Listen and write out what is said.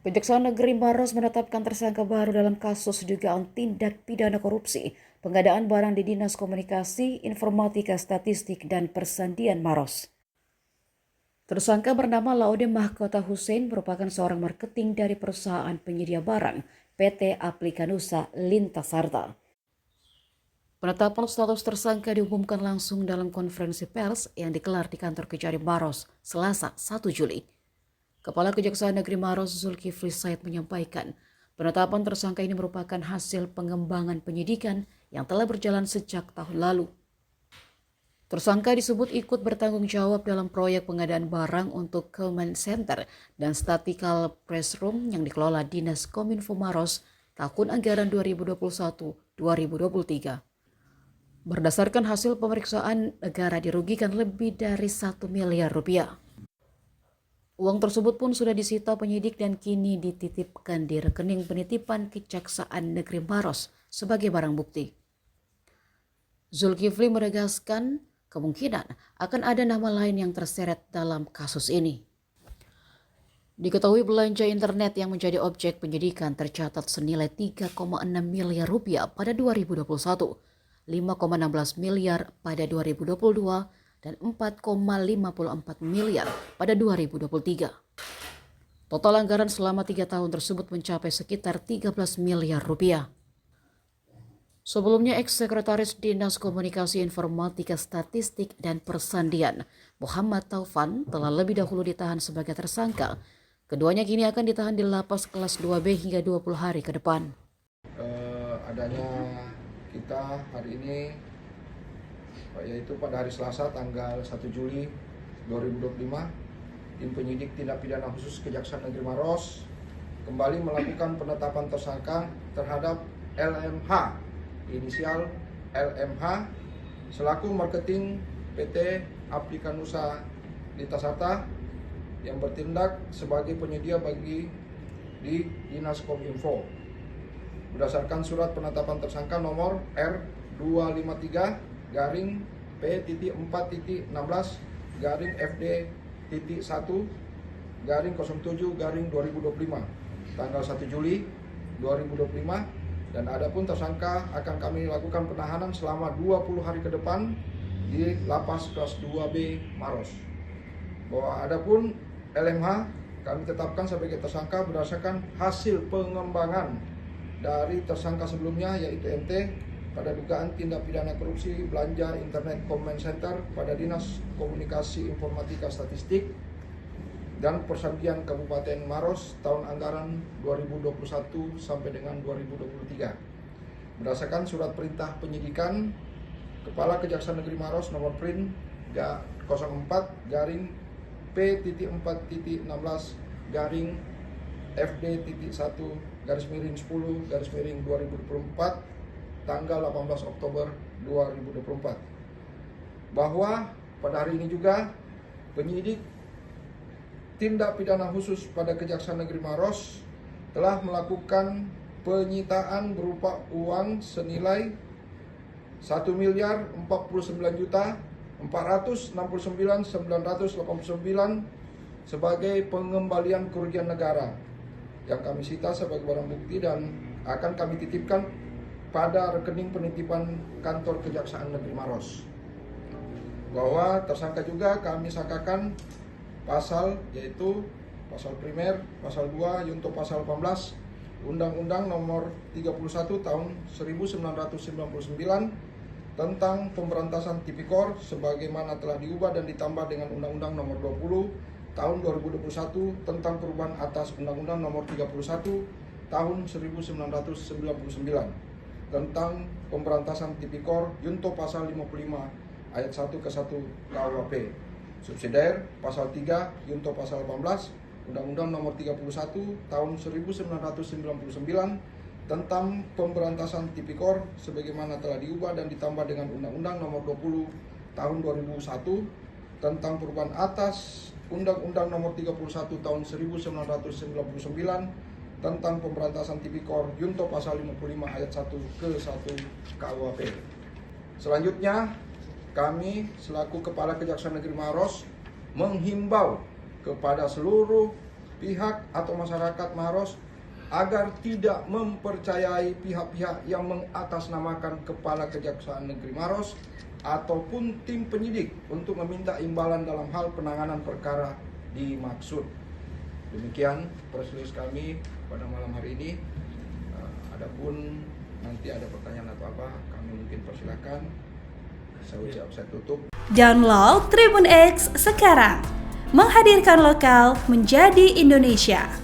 Kejaksaan Negeri Maros menetapkan tersangka baru dalam kasus dugaan tindak pidana korupsi pengadaan barang di Dinas Komunikasi, Informatika, Statistik, dan Persandian Maros. Tersangka bernama Laude Mahkota Hussein merupakan seorang marketing dari perusahaan penyedia barang PT Aplikanusa Lintasarta. Penetapan status tersangka diumumkan langsung dalam konferensi pers yang digelar di kantor Kejari Maros, Selasa 1 Juli. Kepala Kejaksaan Negeri Maros Zulkifli Said menyampaikan, penetapan tersangka ini merupakan hasil pengembangan penyidikan yang telah berjalan sejak tahun lalu. Tersangka disebut ikut bertanggung jawab dalam proyek pengadaan barang untuk Command Center dan Statistical Press Room yang dikelola Dinas Kominfo Maros tahun anggaran 2021-2023. Berdasarkan hasil pemeriksaan, negara dirugikan lebih dari 1 miliar rupiah. Uang tersebut pun sudah disita penyidik dan kini dititipkan di rekening penitipan Kejaksaan Negeri Maros sebagai barang bukti. Zulkifli menegaskan kemungkinan akan ada nama lain yang terseret dalam kasus ini. Diketahui belanja internet yang menjadi objek penyidikan tercatat senilai 3,6 miliar rupiah pada 2021, 5,16 miliar pada 2022, dan 4,54 miliar pada 2023. Total anggaran selama 3 tahun tersebut mencapai sekitar 13 miliar rupiah. Sebelumnya, Ex-Sekretaris Dinas Komunikasi, Informatika, Statistik, dan Persandian, Muhammad Taufan, telah lebih dahulu ditahan sebagai tersangka. Keduanya kini akan ditahan di lapas kelas 2B hingga 20 hari ke depan. Adanya kita hari ini yaitu pada hari Selasa tanggal 1 Juli 2025, tim penyidik tindak pidana khusus Kejaksaan Negeri Maros kembali melakukan penetapan tersangka terhadap LMH, inisial LMH, selaku marketing PT Aplikanusa Lintasarta yang bertindak sebagai penyedia bagi di Dinas Kominfo. Berdasarkan surat penetapan tersangka nomor R253 garing P.4.16 garing FD.1 garing 07 garing 2025 tanggal 1 Juli 2025, dan adapun tersangka akan kami lakukan penahanan selama 20 hari ke depan di lapas kelas 2B Maros. Bahwa adapun LMH kami tetapkan sebagai tersangka berdasarkan hasil pengembangan dari tersangka sebelumnya, yaitu MT, pada dugaan tindak pidana korupsi belanja internet Command Center pada Dinas Komunikasi, Informatika, Statistik, dan Persandian Kabupaten Maros tahun anggaran 2021 sampai dengan 2023. Berdasarkan surat perintah penyidikan Kepala Kejaksaan Negeri Maros nomor print 04 garing P.4.16 garing FD.1 garis miring 10 garis miring 2024 tanggal 18 Oktober 2024, bahwa pada hari ini juga penyidik tindak pidana khusus pada Kejaksaan Negeri Maros telah melakukan penyitaan berupa uang senilai 1.049.469.989 sebagai pengembalian kerugian negara yang kami sita sebagai barang bukti dan akan kami titipkan pada rekening penitipan kantor Kejaksaan Negeri Maros. Bahwa tersangka juga kami sangkakan pasal, yaitu pasal primer, pasal 2, junto pasal 18 Undang-Undang nomor 31 tahun 1999 tentang pemberantasan tipikor sebagaimana telah diubah dan ditambah dengan Undang-Undang nomor 20 tahun 2021 tentang perubahan atas Undang-Undang nomor 31 tahun 1999 tentang pemberantasan tipikor junto pasal 55 ayat 1 ke 1 KUHP. Subsidiar pasal 3 junto pasal 18 Undang-Undang nomor 31 tahun 1999 tentang pemberantasan tipikor sebagaimana telah diubah dan ditambah dengan Undang-Undang nomor 20 tahun 2001 tentang perubahan atas Undang-Undang nomor 31 tahun 1999 tentang pemberantasan tipikor junto pasal 55 ayat 1 ke 1 KUHP. Selanjutnya, kami selaku Kepala Kejaksaan Negeri Maros menghimbau kepada seluruh pihak atau masyarakat Maros agar tidak mempercayai pihak-pihak yang mengatasnamakan Kepala Kejaksaan Negeri Maros ataupun tim penyidik untuk meminta imbalan dalam hal penanganan perkara dimaksud. Demikian press release kami pada malam hari ini. Adapun nanti ada pertanyaan atau apa, kami mungkin persilakan. Saya tutup. Download Tribun X sekarang, menghadirkan lokal menjadi Indonesia.